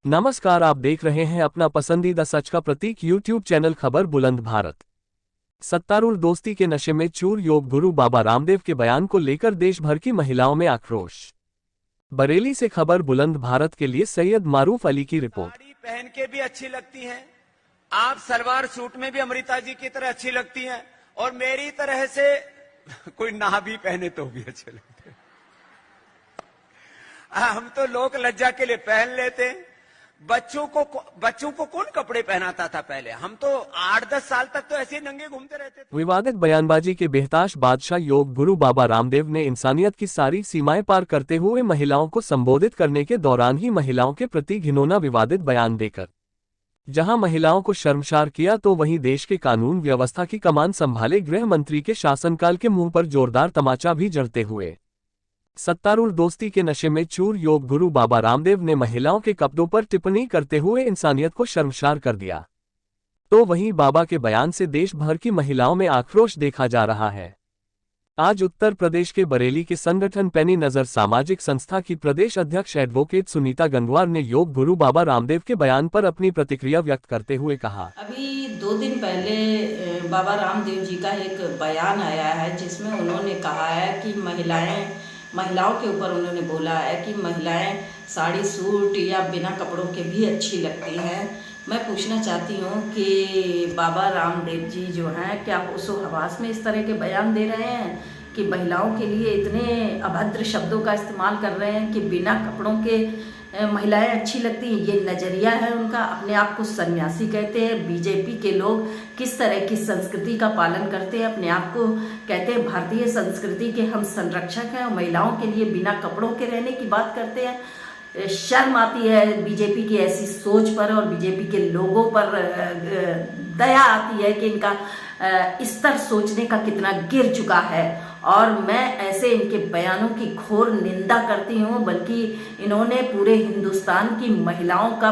नमस्कार, आप देख रहे हैं अपना पसंदीदा सच का प्रतीक यूट्यूब चैनल खबर बुलंद भारत। सत्तारूढ़ दोस्ती के नशे में चूर योग गुरु बाबा रामदेव के बयान को लेकर देश भर की महिलाओं में आक्रोश। बरेली से खबर बुलंद भारत के लिए सैयद मारूफ अली की रिपोर्ट। साड़ी पहन के भी अच्छी लगती हैं, आप सलवार सूट में भी अमृता जी की तरह अच्छी लगती हैं, और मेरी तरह से कोई ना भी पहने तो भी अच्छे लगते हैं। हम तो लोक लज्जा के लिए पहन लेते हैं। बच्चों को कौन कपड़े पहनाता था पहले? हम तो 8-10 साल तक तो ऐसे ही नंगे घूमते रहते थे। विवादित बयानबाजी के बेहताश बादशाह योग गुरु बाबा रामदेव ने इंसानियत की सारी सीमाएं पार करते हुए महिलाओं को संबोधित करने के दौरान ही महिलाओं के प्रति घिनौना विवादित बयान देकर जहां महिलाओं को शर्मसार किया, तो वहीं देश के कानून व्यवस्था की कमान संभाले गृह मंत्री के शासनकाल के मुंह पर जोरदार तमाचा भी जड़ते हुए सत्तारूढ़ दोस्ती के नशे में चूर योग गुरु बाबा रामदेव ने महिलाओं के कपड़ों पर टिप्पणी करते हुए इंसानियत को शर्मसार कर दिया। तो वहीं बाबा के बयान से देश भर की महिलाओं में आक्रोश देखा जा रहा है। आज उत्तर प्रदेश के बरेली के संगठन पैनी नजर सामाजिक संस्था की प्रदेश अध्यक्ष एडवोकेट सुनीता गंगवार ने योग गुरु बाबा रामदेव के बयान पर अपनी प्रतिक्रिया व्यक्त करते हुए कहा, अभी 2 दिन पहले बाबा रामदेव जी का एक बयान आया है जिसमें उन्होंने कहा है कि महिलाओं के ऊपर उन्होंने बोला है कि महिलाएं साड़ी सूट या बिना कपड़ों के भी अच्छी लगती हैं। मैं पूछना चाहती हूँ कि बाबा रामदेव जी जो हैं, क्या होशो हवास में इस तरह के बयान दे रहे हैं कि महिलाओं के लिए इतने अभद्र शब्दों का इस्तेमाल कर रहे हैं कि बिना कपड़ों के महिलाएं अच्छी लगती हैं? ये नज़रिया है उनका। अपने आप को सन्यासी कहते हैं। बीजेपी के लोग किस तरह की संस्कृति का पालन करते हैं? अपने आप को कहते हैं भारतीय संस्कृति के हम संरक्षक हैं, और महिलाओं के लिए बिना कपड़ों के रहने की बात करते हैं। शर्म आती है बीजेपी की ऐसी सोच पर, और बीजेपी के लोगों पर दया आती है कि इनका स्तर सोचने का कितना गिर चुका है। और मैं ऐसे इनके बयानों की घोर निंदा करती हूँ, बल्कि इन्होंने पूरे हिंदुस्तान की महिलाओं का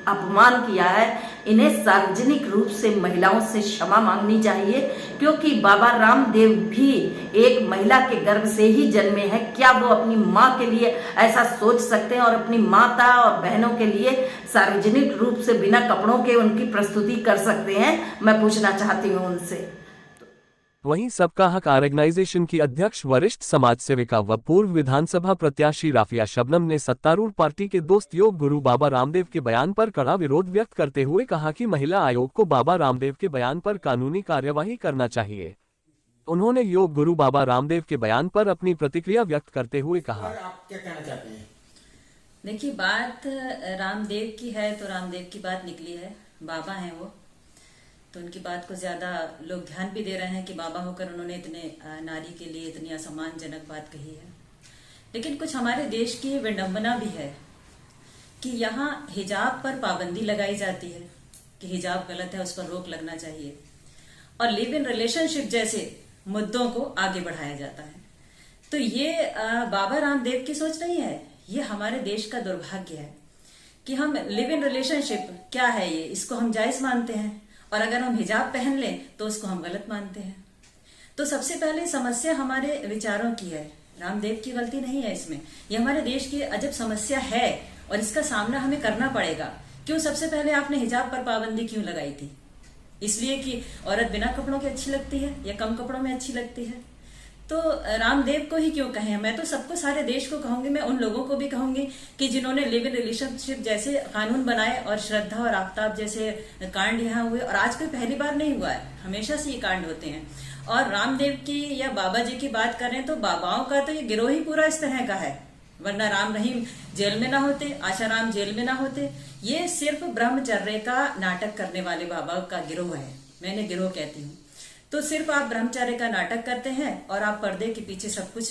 अपमान किया है। इन्हें सार्वजनिक रूप से महिलाओं से क्षमा मांगनी चाहिए, क्योंकि बाबा रामदेव भी एक महिला के गर्भ से ही जन्मे हैं। क्या वो अपनी माँ के लिए ऐसा सोच सकते हैं और अपनी माता और बहनों के लिए सार्वजनिक रूप से बिना कपड़ों के उनकी प्रस्तुति कर सकते हैं? मैं पूछना चाहती हूँ उनसे। वहीं सबका हक ऑर्गेनाइजेशन की अध्यक्ष वरिष्ठ समाज सेविका व पूर्व विधानसभा प्रत्याशी राफिया शबनम ने सत्तारूढ़ पार्टी के दोस्त योग गुरु बाबा रामदेव के बयान पर कड़ा विरोध व्यक्त करते हुए कहा कि महिला आयोग को बाबा रामदेव के बयान पर कानूनी कार्यवाही करना चाहिए। उन्होंने योग गुरु बाबा रामदेव के बयान पर अपनी प्रतिक्रिया व्यक्त करते हुए कहा, आप क्या कहना चाहते हैं? देखिए, बात रामदेव की है तो रामदेव की बात निकली है। बाबा हैं वो, तो उनकी बात को ज्यादा लोग ध्यान भी दे रहे हैं कि बाबा होकर उन्होंने इतने नारी के लिए इतनी असम्मानजनक बात कही है। लेकिन कुछ हमारे देश की विडंबना भी है कि यहाँ हिजाब पर पाबंदी लगाई जाती है कि हिजाब गलत है, उस पर रोक लगना चाहिए, और लिव इन रिलेशनशिप जैसे मुद्दों को आगे बढ़ाया जाता है। तो ये बाबा रामदेव की सोच नहीं है, ये हमारे देश का दुर्भाग्य है कि हम लिव इन रिलेशनशिप क्या है ये, इसको हम जायज मानते हैं, और अगर हम हिजाब पहन लें तो उसको हम गलत मानते हैं। तो सबसे पहले समस्या हमारे विचारों की है, रामदेव की गलती नहीं है इसमें। ये हमारे देश की अजब समस्या है और इसका सामना हमें करना पड़ेगा। क्यों सबसे पहले आपने हिजाब पर पाबंदी क्यों लगाई थी? इसलिए कि औरत बिना कपड़ों के अच्छी लगती है या कम कपड़ों में अच्छी लगती है? तो रामदेव को ही क्यों कहें? मैं तो सबको, सारे देश को कहूंगी, मैं उन लोगों को भी कहूंगी कि जिन्होंने लिव इन रिलेशनशिप जैसे कानून बनाए और श्रद्धा और आफ्ताब जैसे कांड यहाँ हुए, और आज कोई पहली बार नहीं हुआ है, हमेशा से ये कांड होते हैं। और रामदेव की या बाबा जी की बात करें तो बाबाओं का तो ये गिरोह ही पूरा इस तरह का है, वरना राम रहीम जेल में ना होते, आशाराम जेल में ना होते। ये सिर्फ ब्रह्मचर्य का नाटक करने वाले बाबा का गिरोह है, मैंने गिरोह कहती हूँ। तो सिर्फ आप ब्रह्मचर्य का नाटक करते हैं और आप पर्दे के पीछे सब कुछ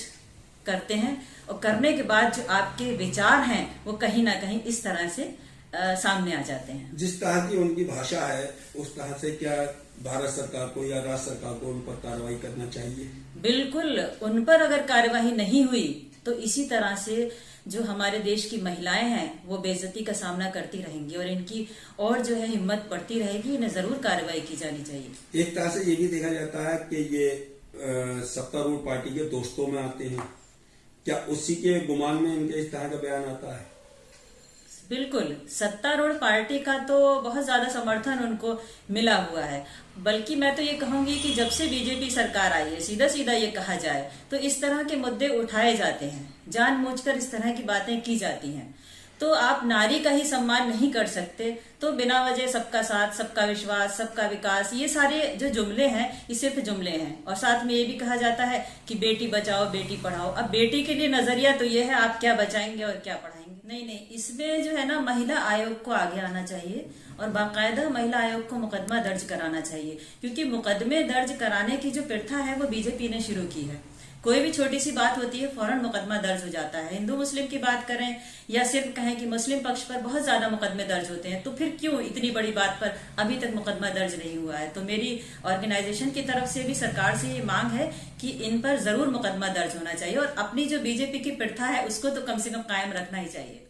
करते हैं, और करने के बाद जो आपके विचार हैं वो कहीं ना कहीं इस तरह से सामने आ जाते हैं। जिस तरह की उनकी भाषा है उस तरह से क्या भारत सरकार को या राज्य सरकार को उन पर कार्रवाई करना चाहिए? बिल्कुल, उन पर अगर कार्रवाई नहीं हुई तो इसी तरह से जो हमारे देश की महिलाएं हैं वो बेइज्जती का सामना करती रहेंगी, और इनकी और जो है हिम्मत बढ़ती रहेगी। इन्हें जरूर कार्रवाई की जानी चाहिए। एक तरह से ये भी देखा जाता है कि ये सत्तारूढ़ पार्टी के दोस्तों में आते हैं, क्या उसी के गुमान में इनके इस तरह का बयान आता है? बिल्कुल, सत्तारूढ़ पार्टी का तो बहुत ज्यादा समर्थन उनको मिला हुआ है। बल्कि मैं तो ये कहूंगी कि जब से बीजेपी सरकार आई है, सीधा सीधा ये कहा जाए तो इस तरह के मुद्दे उठाए जाते हैं, जानबूझकर इस तरह की बातें की जाती हैं। तो आप नारी का ही सम्मान नहीं कर सकते तो बिना वजह सबका साथ, सबका विश्वास, सबका विकास, ये सारे जो जुमले हैं ये सिर्फ जुमले हैं। और साथ में ये भी कहा जाता है कि बेटी बचाओ बेटी पढ़ाओ। अब बेटी के लिए नजरिया तो ये है आप क्या बचाएंगे और क्या पढ़ाएंगे। नहीं, इसमें जो है ना महिला आयोग को आगे आना चाहिए और बाकायदा महिला आयोग को मुकदमा दर्ज कराना चाहिए, क्योंकि मुकदमे दर्ज कराने की जो प्रथा है वो बीजेपी ने शुरू की है। कोई भी छोटी सी बात होती है फौरन मुकदमा दर्ज हो जाता है। हिंदू मुस्लिम की बात करें या सिर्फ कहें कि मुस्लिम पक्ष पर बहुत ज्यादा मुकदमे दर्ज होते हैं, तो फिर क्यों इतनी बड़ी बात पर अभी तक मुकदमा दर्ज नहीं हुआ है। तो मेरी ऑर्गेनाइजेशन की तरफ से भी सरकार से ये मांग है कि इन पर जरूर मुकदमा दर्ज होना चाहिए और अपनी जो बीजेपी की प्रथा है उसको तो कम से कम कायम रखना ही चाहिए।